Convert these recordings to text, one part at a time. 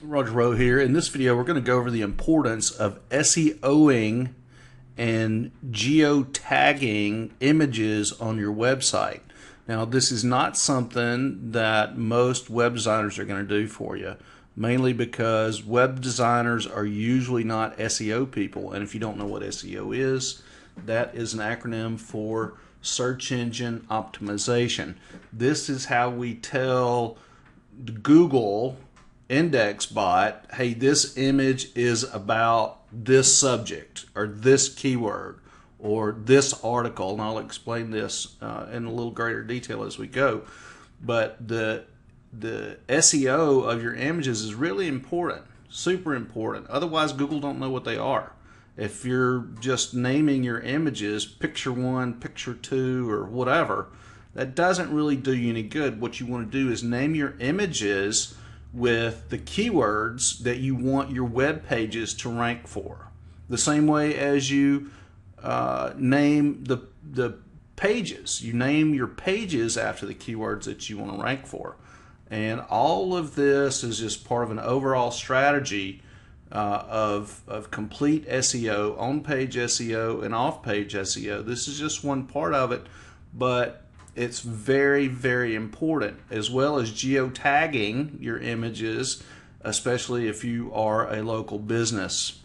Roger Rowe here. In this video, we're going to go over the importance of SEOing and geotagging images on your website. Now, this is not something that most web designers are going to do for you, mainly because web designers are usually not SEO people. And if you don't know what SEO is, that is an acronym for search engine optimization. This is how we tell Google index bot, hey, this image is about this subject or this keyword or this article, and I'll explain this in a little greater detail as we go. But the SEO of your images is really important, super important. Otherwise, Google don't know what they are. If you're just naming your images picture 1, picture 2, or whatever, that doesn't really do you any good. What you want to do is name your images with the keywords that you want your web pages to rank for. The same way as you name the pages. You name your pages after the keywords that you want to rank for. And all of this is just part of an overall strategy of complete SEO, on-page SEO and off-page SEO. This is just one part of it, but it's very, very important, as well as geotagging your images, especially if you are a local business.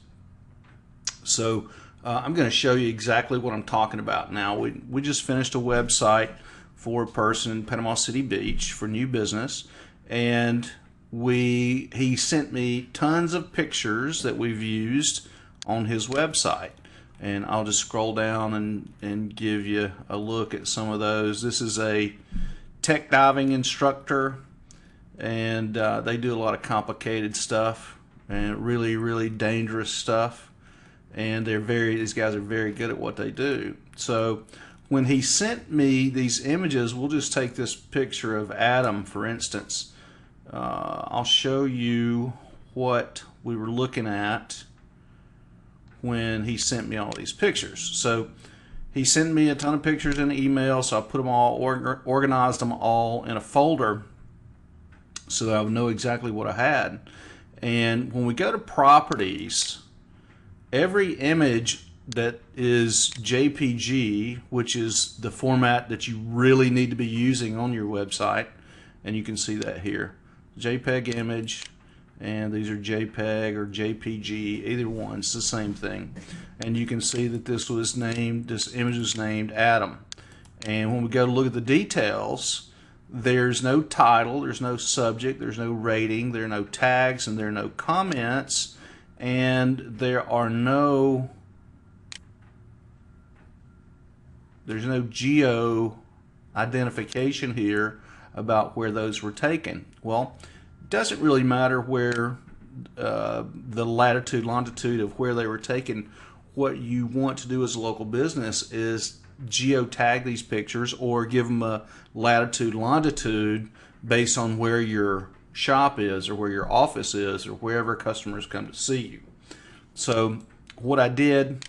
So I'm going to show you exactly what I'm talking about now. We just finished a website for a person in Panama City Beach for new business, and he sent me tons of pictures that we've used on his website. And I'll just scroll down and give you a look at some of those. This is a tech diving instructor, and they do a lot of complicated stuff and really, really dangerous stuff. And these guys are very good at what they do. So when he sent me these images, we'll just take this picture of Adam, for instance. I'll show you what we were looking at when he sent me all these pictures. So he sent me a ton of pictures in an email, so I put them all, organized them all in a folder so that I would know exactly what I had. And when we go to properties, every image that is JPG, which is the format that you really need to be using on your website, and you can see that here, JPEG image, and these are JPEG or JPG, either one, it's the same thing. And you can see that this image was named Adam. And when we go to look at the details, there's no title, there's no subject, there's no rating, there are no tags, and there are no comments, and there's no geo identification here about where those were taken. Well, it doesn't really matter where the latitude, longitude of where they were taken. What you want to do as a local business is geotag these pictures or give them a latitude, longitude based on where your shop is or where your office is or wherever customers come to see you. So what I did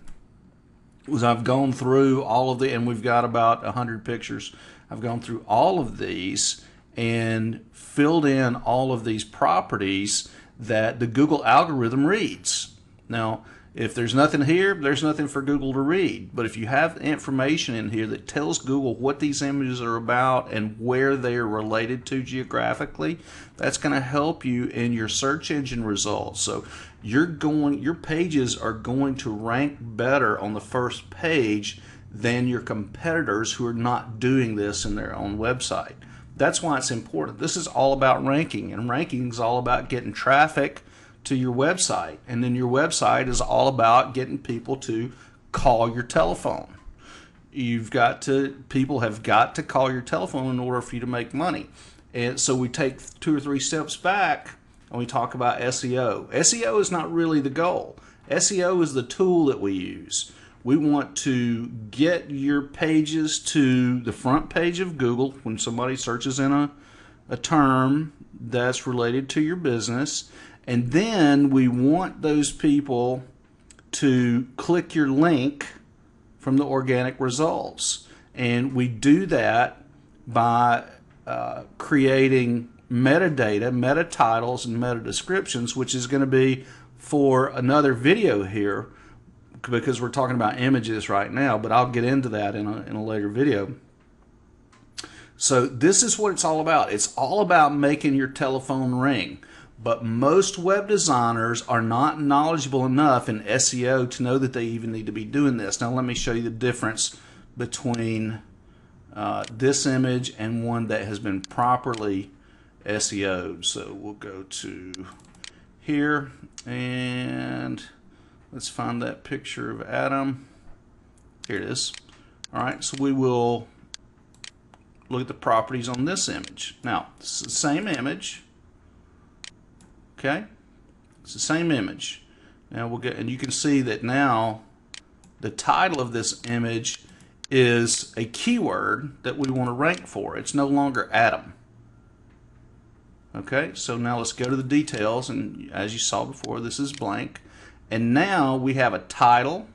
was I've gone through all of and we've got about 100 pictures. I've gone through all of these and filled in all of these properties that the Google algorithm reads. Now, if there's nothing here, there's nothing for Google to read. But if you have information in here that tells Google what these images are about and where they are related to geographically, that's going to help you in your search engine results. So your pages are going to rank better on the first page than your competitors who are not doing this in their own website. That's why it's important. This is all about ranking, and ranking is all about getting traffic to your website, and then your website is all about getting people to call your telephone. People have got to call your telephone in order for you to make money. And so we take 2 or 3 steps back and we talk about SEO. SEO is not really the goal. SEO is the tool that we use. We want to get your pages to the front page of Google when somebody searches in a term that's related to your business. And then we want those people to click your link from the organic results. And we do that by creating metadata, meta titles, and meta descriptions, which is going to be for another video here because we're talking about images right now, but I'll get into that in a later video. So this is what it's all about. It's all about making your telephone ring. But most web designers are not knowledgeable enough in SEO to know that they even need to be doing this. Now let me show you the difference between this image and one that has been properly SEO'd. So we'll go to here and let's find that picture of Adam. Here it is. All right, so we will look at the properties on this image. Now, it's the same image. Okay, it's the same image. Now we'll get, and you can see that now the title of this image is a keyword that we want to rank for. It's no longer Adam. Okay, so now let's go to the details, and as you saw before, this is blank. And now we have a title,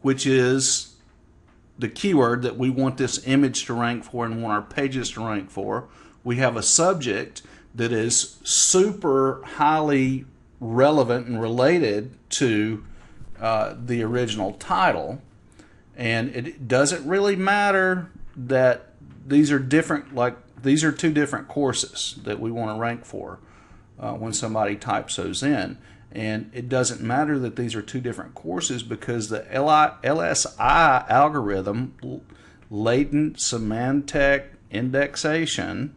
which is the keyword that we want this image to rank for and want our pages to rank for. We have a subject that is super highly relevant and related to the original title. And it doesn't really matter that these are different, like these are two different courses that we want to rank for when somebody types those in. And it doesn't matter that these are two different courses because the LSI algorithm, latent semantic indexation,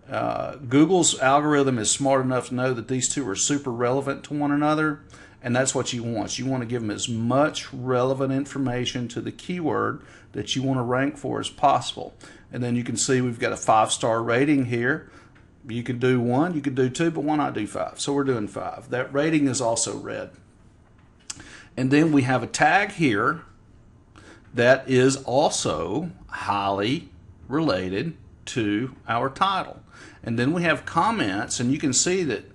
Google's algorithm is smart enough to know that these two are super relevant to one another, and that's what you want. You want to give them as much relevant information to the keyword that you want to rank for as possible. And then you can see we've got a 5-star rating here. You could do 1, you could do 2, but why not do 5? So we're doing 5. That rating is also red. And then we have a tag here that is also highly related to our title. And then we have comments, and you can see that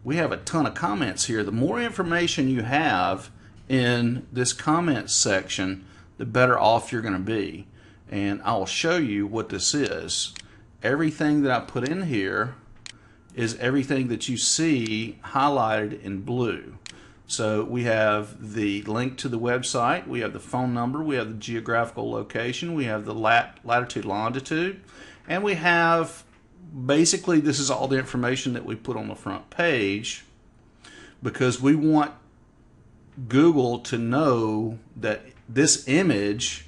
we have a ton of comments here. The more information you have in this comments section, the better off you're going to be. And I'll show you what this is. Everything that I put in here is everything that you see highlighted in blue. So we have the link to the website, we have the phone number, we have the geographical location, we have the latitude, longitude, and we have basically this is all the information that we put on the front page because we want Google to know that this image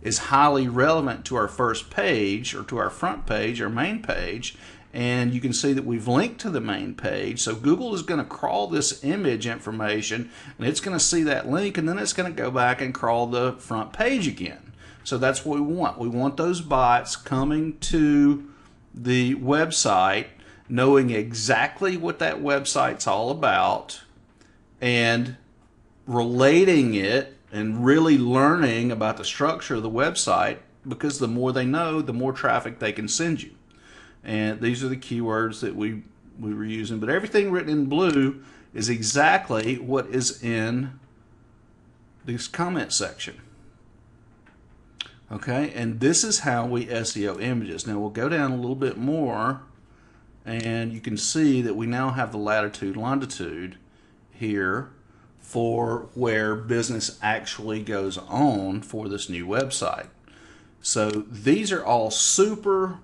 is highly relevant to our first page or to our front page, our main page, and you can see that we've linked to the main page. So Google is going to crawl this image information and it's going to see that link, and then it's going to go back and crawl the front page again. So that's what we want. We want those bots coming to the website knowing exactly what that website's all about and relating it and really learning about the structure of the website, because the more they know, the more traffic they can send you. And these are the keywords that we were using. But everything written in blue is exactly what is in this comment section. Okay, and this is how we SEO images. Now we'll go down a little bit more, and you can see that we now have the latitude, longitude here for where business actually goes on for this new website. So these are all super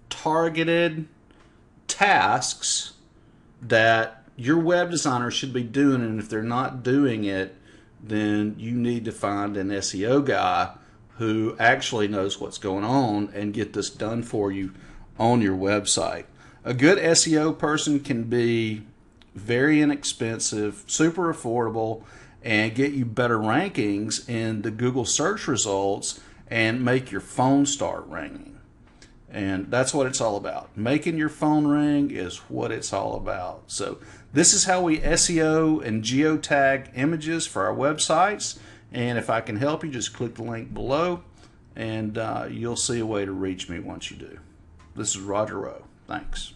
targeted tasks that your web designer should be doing, and if they're not doing it, then you need to find an SEO guy who actually knows what's going on and get this done for you on your website. A good SEO person can be very inexpensive, super affordable, and get you better rankings in the Google search results and make your phone start ringing. And that's what it's all about. Making your phone ring is what it's all about. So this is how we SEO and geotag images for our websites. And if I can help you, just click the link below and you'll see a way to reach me once you do. This is Roger Rowe. Thanks.